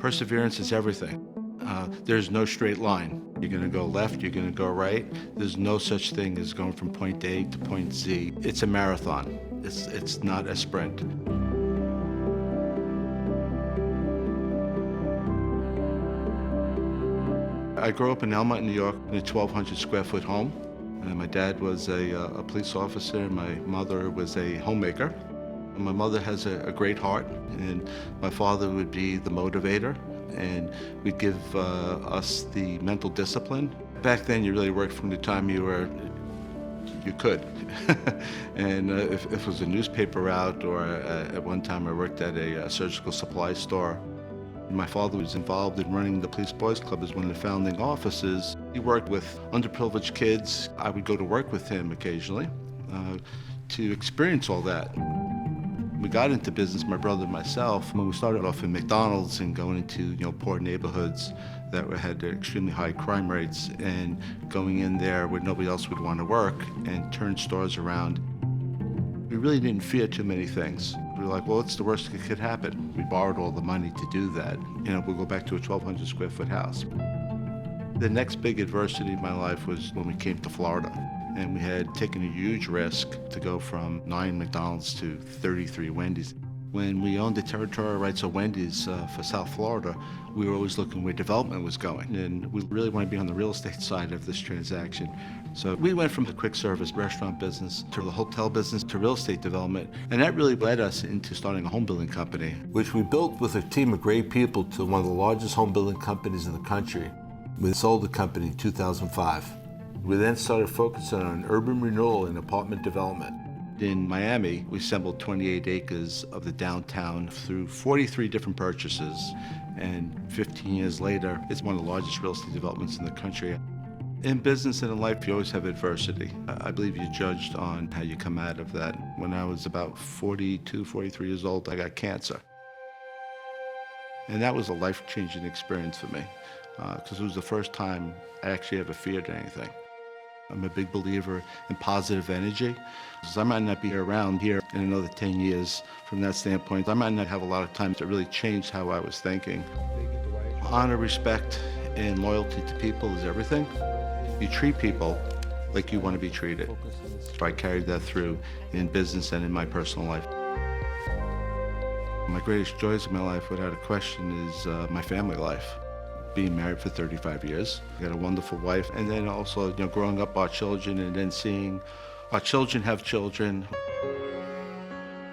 Perseverance is everything. There's no straight line. You're going to go left, you're going to go right. There's no such thing as going from point A to point Z. It's a marathon. It's not a sprint. I grew up in Elmont, New York, in a 1,200 square foot home. And my dad was a police officer, my mother was a homemaker. And my mother has a great heart, and my father would be the motivator, and we'd give us the mental discipline. Back then, you really worked from the time you could. And if it was a newspaper route, or at one time I worked at a surgical supply store. My father was involved in running the Police Boys Club as one of the founding officers. He worked with underprivileged kids. I would go to work with him occasionally to experience all that. We got into business, my brother and myself, when we started off in McDonald's and going into poor neighborhoods that had extremely high crime rates, and going in there where nobody else would want to work and turn stores around. We really didn't fear too many things. We were like, well, what's the worst that could happen? We borrowed all the money to do that. We'll go back to a 1,200 square foot house. The next big adversity in my life was when we came to Florida. And we had taken a huge risk to go from 9 McDonald's to 33 Wendy's. When we owned the territorial rights of Wendy's for South Florida, we were always looking where development was going. And we really want to be on the real estate side of this transaction. So we went from the quick service restaurant business to the hotel business to real estate development. And that really led us into starting a home building company, which we built with a team of great people to one of the largest home building companies in the country. We sold the company in 2005. We then started focusing on urban renewal and apartment development. In Miami, we assembled 28 acres of the downtown through 43 different purchases. And 15 years later, it's one of the largest real estate developments in the country. In business and in life, you always have adversity. I believe you're judged on how you come out of that. When I was about 42, 43 years old, I got cancer. And that was a life-changing experience for me, because it was the first time I actually ever feared anything. I'm a big believer in positive energy. So I might not be around here in another 10 years from that standpoint. I might not have a lot of time to really change how I was thinking. Honor, respect, and loyalty to people is everything. You treat people like you want to be treated. So I carried that through in business and in my personal life. My greatest joys in my life, without a question, is my family life. Being married for 35 years. I got a wonderful wife. And then also, growing up our children and then seeing our children have children.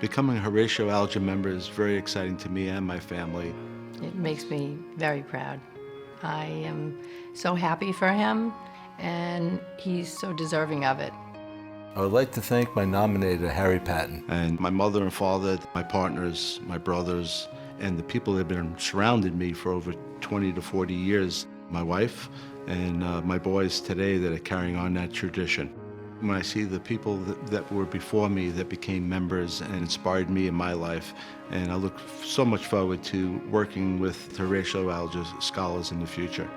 Becoming a Horatio Alger member is very exciting to me and my family. It makes me very proud. I am so happy for him, and he's so deserving of it. I would like to thank my nominator, Harry Patton. And my mother and father, my partners, my brothers, and the people that have been surrounding me for over 20 to 40 years, my wife and my boys today that are carrying on that tradition. When I see the people that were before me that became members and inspired me in my life, and I look so much forward to working with Horatio Alger scholars in the future.